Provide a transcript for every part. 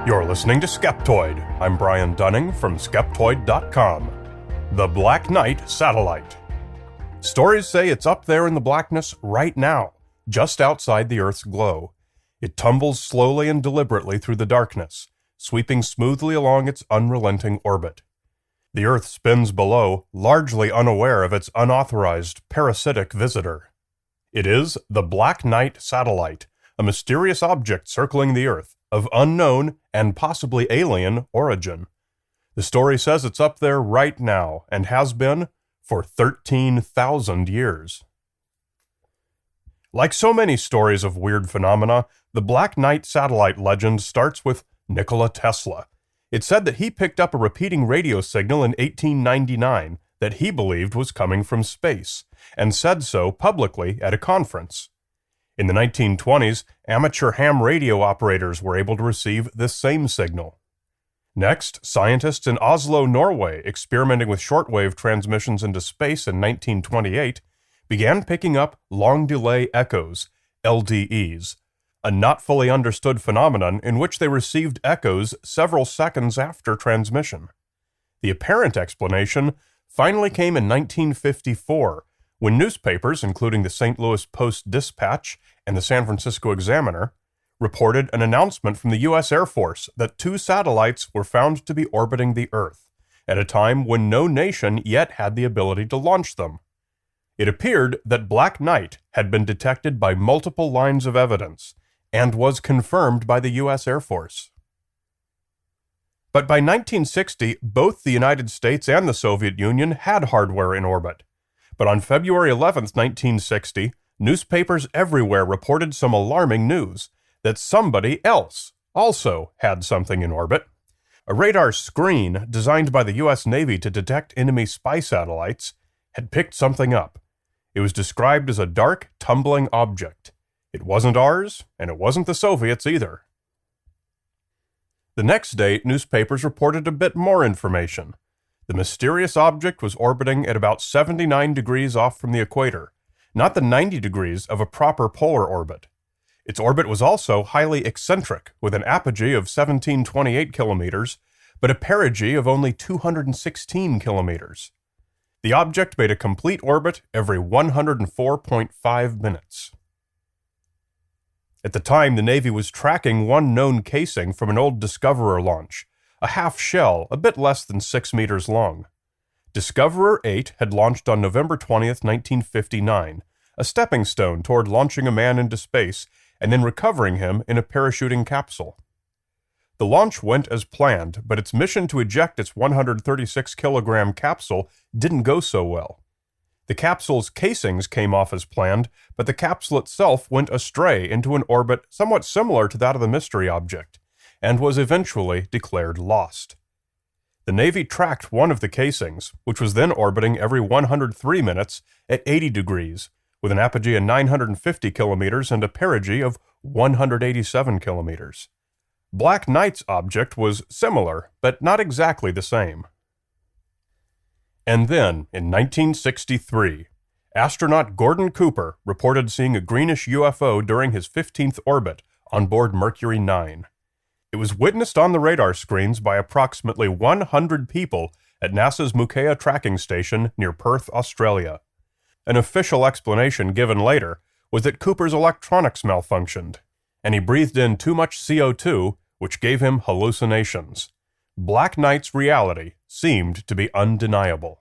You're listening to Skeptoid. I'm Brian Dunning from Skeptoid.com. The Black Knight Satellite. Stories say it's up there in the blackness right now, just outside the Earth's glow. It tumbles slowly and deliberately through the darkness, sweeping smoothly along its unrelenting orbit. The Earth spins below, largely unaware of its unauthorized, parasitic visitor. It is the Black Knight Satellite, a mysterious object circling the Earth, of unknown and possibly alien origin. The story says it's up there right now, and has been for 13,000 years. Like so many stories of weird phenomena, the Black Knight satellite legend starts with Nikola Tesla. It's said that he picked up a repeating radio signal in 1899 that he believed was coming from space, and said so publicly at a conference. In the 1920s, amateur ham radio operators were able to receive this same signal. Next, scientists in Oslo, Norway, experimenting with shortwave transmissions into space in 1928, began picking up long-delay echoes, LDEs, a not fully understood phenomenon in which they received echoes several seconds after transmission. The apparent explanation finally came in 1954, when newspapers, including the St. Louis Post-Dispatch and the San Francisco Examiner, reported an announcement from the U.S. Air Force that 2 satellites were found to be orbiting the Earth, at a time when no nation yet had the ability to launch them. It appeared that Black Knight had been detected by multiple lines of evidence, and was confirmed by the U.S. Air Force. But by 1960, both the United States and the Soviet Union had hardware in orbit. But on February 11, 1960, newspapers everywhere reported some alarming news that somebody else also had something in orbit. A radar screen designed by the U.S. Navy to detect enemy spy satellites had picked something up. It was described as a dark, tumbling object. It wasn't ours, and it wasn't the Soviets either. The next day, newspapers reported a bit more information. The mysterious object was orbiting at about 79 degrees off from the equator, not the 90 degrees of a proper polar orbit. Its orbit was also highly eccentric, with an apogee of 1728 kilometers, but a perigee of only 216 kilometers. The object made a complete orbit every 104.5 minutes. At the time, the Navy was tracking one known casing from an old Discoverer launch, a half shell a bit less than 6 meters long. Discoverer 8 had launched on November 20th, 1959, a stepping stone toward launching a man into space and then recovering him in a parachuting capsule. The launch went as planned, but its mission to eject its 136-kilogram capsule didn't go so well. The capsule's casings came off as planned, but the capsule itself went astray into an orbit somewhat similar to that of the mystery object, and was eventually declared lost. The Navy tracked one of the casings, which was then orbiting every 103 minutes at 80 degrees, with an apogee of 950 kilometers and a perigee of 187 kilometers. Black Knight's object was similar, but not exactly the same. And then, in 1963, astronaut Gordon Cooper reported seeing a greenish UFO during his 15th orbit on board Mercury 9. It was witnessed on the radar screens by approximately 100 people at NASA's Mukea tracking station near Perth, Australia. An official explanation given later was that Cooper's electronics malfunctioned, and he breathed in too much CO2, which gave him hallucinations. Black Knight's reality seemed to be undeniable.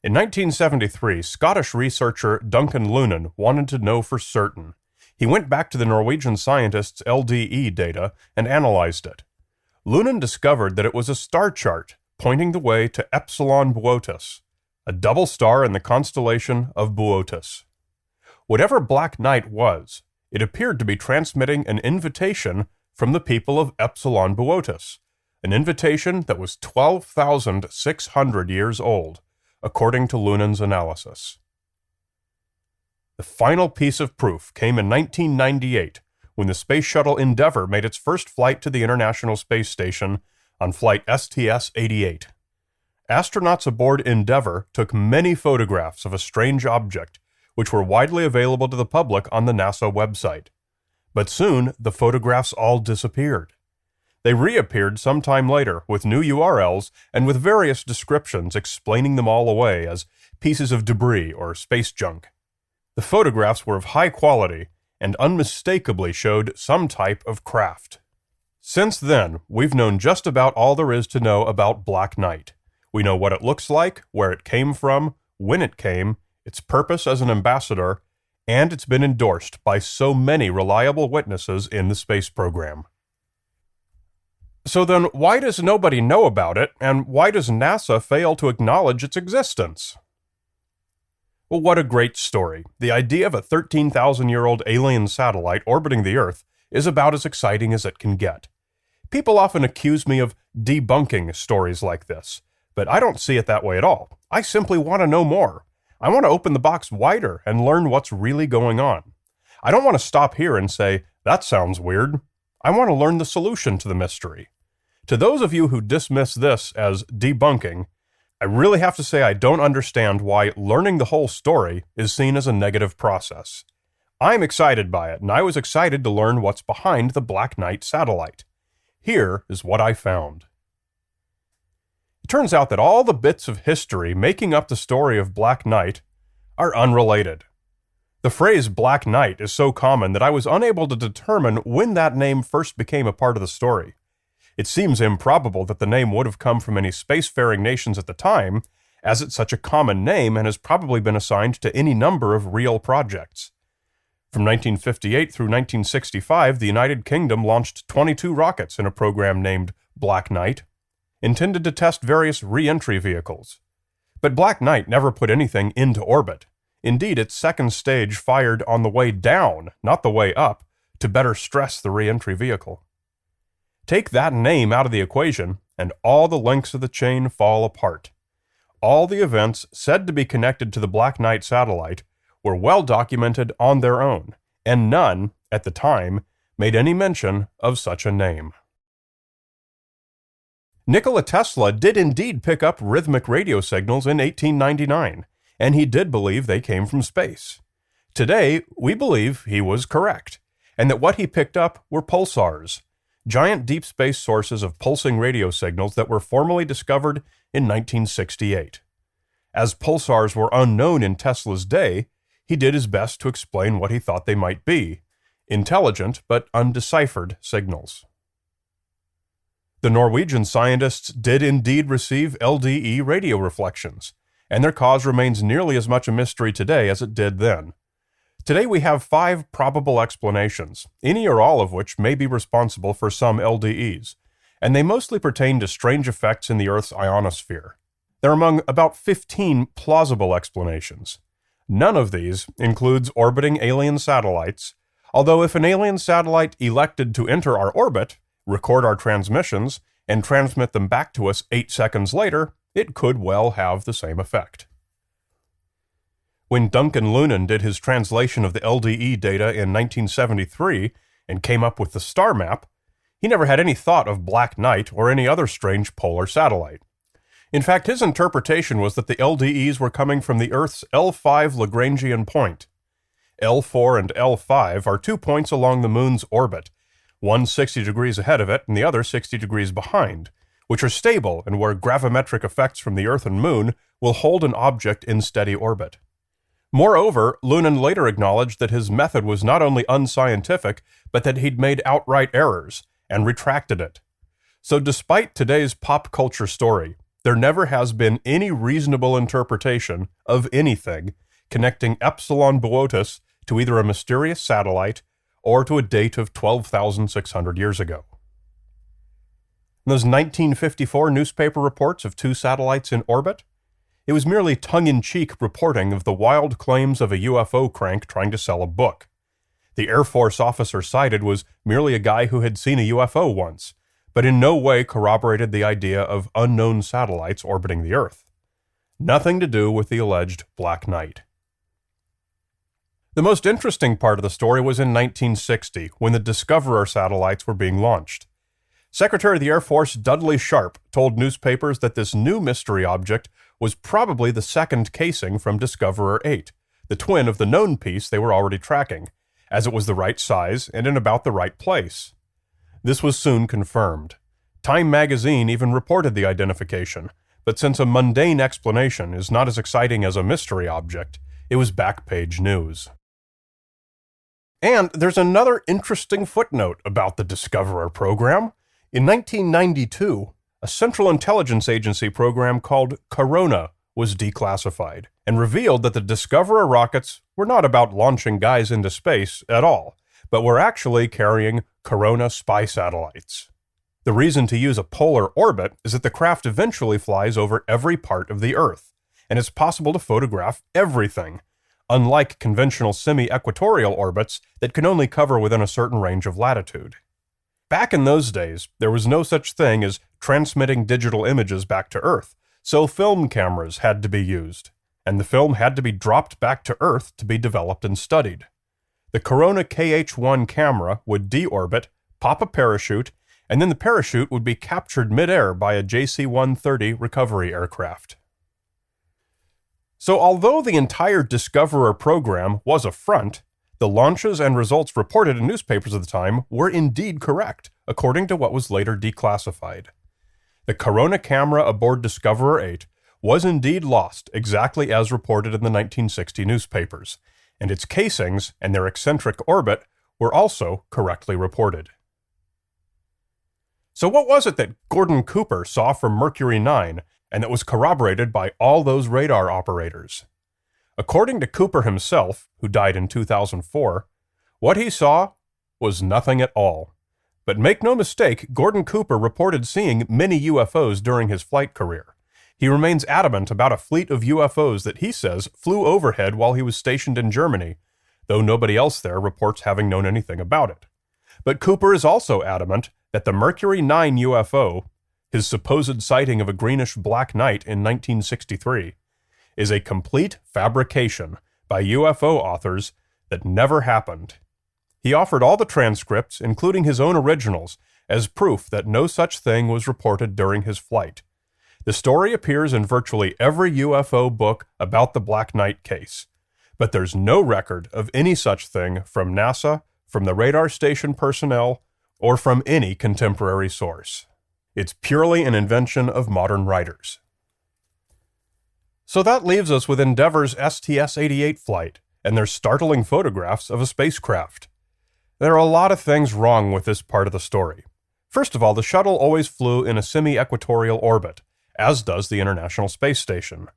In 1973, Scottish researcher Duncan Lunan wanted to know for certain. He went back to the Norwegian scientists' LDE data and analyzed it. Lunan discovered that it was a star chart pointing the way to Epsilon Boötis, a double star in the constellation of Boötis. Whatever Black Knight was, it appeared to be transmitting an invitation from the people of Epsilon Boötis, an invitation that was 12,600 years old, according to Lunan's analysis. The final piece of proof came in 1998, when the Space Shuttle Endeavour made its first flight to the International Space Station on flight STS-88. Astronauts aboard Endeavour took many photographs of a strange object, which were widely available to the public on the NASA website. But soon, the photographs all disappeared. They reappeared sometime later with new URLs and with various descriptions explaining them all away as pieces of debris or space junk. The photographs were of high quality and unmistakably showed some type of craft. Since then, we've known just about all there is to know about Black Knight. We know what it looks like, where it came from, when it came, its purpose as an ambassador, and it's been endorsed by so many reliable witnesses in the space program. So then, why does nobody know about it, and why does NASA fail to acknowledge its existence? Well, what a great story. The idea of a 13,000-year-old alien satellite orbiting the Earth is about as exciting as it can get. People often accuse me of debunking stories like this, but I don't see it that way at all. I simply want to know more. I want to open the box wider and learn what's really going on. I don't want to stop here and say, that sounds weird. I want to learn the solution to the mystery. To those of you who dismiss this as debunking, I really have to say I don't understand why learning the whole story is seen as a negative process. I'm excited by it, and I was excited to learn what's behind the Black Knight satellite. Here is what I found. It turns out that all the bits of history making up the story of Black Knight are unrelated. The phrase Black Knight is so common that I was unable to determine when that name first became a part of the story. It seems improbable that the name would have come from any spacefaring nations at the time, as it's such a common name and has probably been assigned to any number of real projects. From 1958 through 1965, the United Kingdom launched 22 rockets in a program named Black Knight, intended to test various re-entry vehicles. But Black Knight never put anything into orbit. Indeed, its second stage fired on the way down, not the way up, to better stress the re-entry vehicle. Take that name out of the equation, and all the links of the chain fall apart. All the events said to be connected to the Black Knight satellite were well documented on their own, and none, at the time, made any mention of such a name. Nikola Tesla did indeed pick up rhythmic radio signals in 1899, and he did believe they came from space. Today, we believe he was correct, and that what he picked up were pulsars, giant deep space sources of pulsing radio signals that were formally discovered in 1968. As pulsars were unknown in Tesla's day, he did his best to explain what he thought they might be, intelligent but undeciphered signals. The Norwegian scientists did indeed receive LDE radio reflections, and their cause remains nearly as much a mystery today as it did then. Today we have 5 probable explanations, any or all of which may be responsible for some LDEs, and they mostly pertain to strange effects in the Earth's ionosphere. They're among about 15 plausible explanations. None of these includes orbiting alien satellites, although if an alien satellite elected to enter our orbit, record our transmissions, and transmit them back to us 8 seconds later, it could well have the same effect. When Duncan Lunan did his translation of the LDE data in 1973 and came up with the star map, he never had any thought of Black Knight or any other strange polar satellite. In fact, his interpretation was that the LDEs were coming from the Earth's L5 Lagrangian point. L4 and L5 are 2 points along the Moon's orbit, one 60 degrees ahead of it and the other 60 degrees behind, which are stable and where gravimetric effects from the Earth and Moon will hold an object in steady orbit. Moreover, Lunan later acknowledged that his method was not only unscientific, but that he'd made outright errors, and retracted it. So despite today's pop culture story, there never has been any reasonable interpretation of anything connecting Epsilon Boötis to either a mysterious satellite or to a date of 12,600 years ago. Those 1954 newspaper reports of 2 satellites in orbit? It was merely tongue-in-cheek reporting of the wild claims of a UFO crank trying to sell a book. The Air Force officer cited was merely a guy who had seen a UFO once, but in no way corroborated the idea of unknown satellites orbiting the Earth. Nothing to do with the alleged Black Knight. The most interesting part of the story was in 1960, when the Discoverer satellites were being launched. Secretary of the Air Force Dudley Sharp told newspapers that this new mystery object was probably the second casing from Discoverer 8, the twin of the known piece they were already tracking, as it was the right size and in about the right place. This was soon confirmed. Time magazine even reported the identification, but since a mundane explanation is not as exciting as a mystery object, it was back-page news. And there's another interesting footnote about the Discoverer program. In 1992, a Central Intelligence Agency program called Corona was declassified and revealed that the Discoverer rockets were not about launching guys into space at all, but were actually carrying Corona spy satellites. The reason to use a polar orbit is that the craft eventually flies over every part of the Earth, and it's possible to photograph everything, unlike conventional semi-equatorial orbits that can only cover within a certain range of latitude. Back in those days, there was no such thing as transmitting digital images back to Earth, so film cameras had to be used, and the film had to be dropped back to Earth to be developed and studied. The Corona KH-1 camera would deorbit, pop a parachute, and then the parachute would be captured midair by a JC-130 recovery aircraft. So although the entire Discoverer program was a front, the launches and results reported in newspapers at the time were indeed correct, according to what was later declassified. The Corona camera aboard Discoverer 8 was indeed lost exactly as reported in the 1960 newspapers, and its casings and their eccentric orbit were also correctly reported. So what was it that Gordon Cooper saw from Mercury 9 and that was corroborated by all those radar operators? According to Cooper himself, who died in 2004, what he saw was nothing at all. But make no mistake, Gordon Cooper reported seeing many UFOs during his flight career. He remains adamant about a fleet of UFOs that he says flew overhead while he was stationed in Germany, though nobody else there reports having known anything about it. But Cooper is also adamant that the Mercury 9 UFO, his supposed sighting of a greenish-black night in 1963, is a complete fabrication by UFO authors that never happened. He offered all the transcripts, including his own originals, as proof that no such thing was reported during his flight. The story appears in virtually every UFO book about the Black Knight case, but there's no record of any such thing from NASA, from the radar station personnel, or from any contemporary source. It's purely an invention of modern writers. So that leaves us with Endeavour's STS-88 flight and their startling photographs of a spacecraft. There are a lot of things wrong with this part of the story. First of all, the shuttle always flew in a semi-equatorial orbit, as does the International Space Station.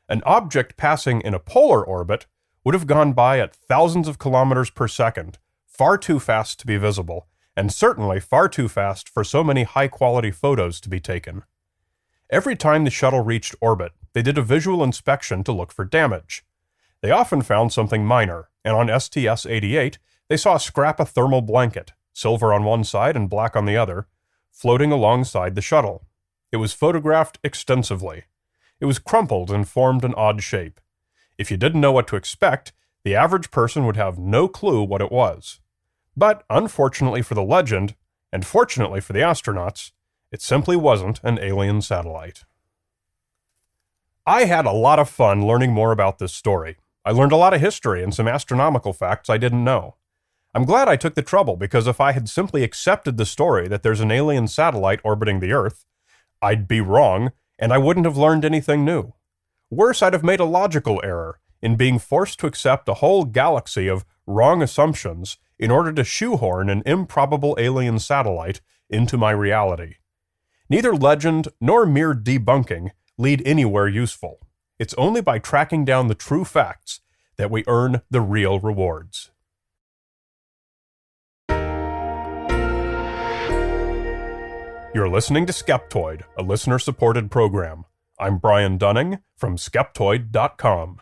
An object passing in a polar orbit would have gone by at thousands of kilometers per second, far too fast to be visible, and certainly far too fast for so many high-quality photos to be taken. Every time the shuttle reached orbit, they did a visual inspection to look for damage. They often found something minor, and on STS-88, they saw a scrap of thermal blanket, silver on one side and black on the other, floating alongside the shuttle. It was photographed extensively. It was crumpled and formed an odd shape. If you didn't know what to expect, the average person would have no clue what it was. But, unfortunately for the legend, and fortunately for the astronauts, it simply wasn't an alien satellite. I had a lot of fun learning more about this story. I learned a lot of history and some astronomical facts I didn't know. I'm glad I took the trouble, because if I had simply accepted the story that there's an alien satellite orbiting the Earth, I'd be wrong, and I wouldn't have learned anything new. Worse, I'd have made a logical error in being forced to accept a whole galaxy of wrong assumptions in order to shoehorn an improbable alien satellite into my reality. Neither legend nor mere debunking lead anywhere useful. It's only by tracking down the true facts that we earn the real rewards. You're listening to Skeptoid, a listener-supported program. I'm Brian Dunning from Skeptoid.com.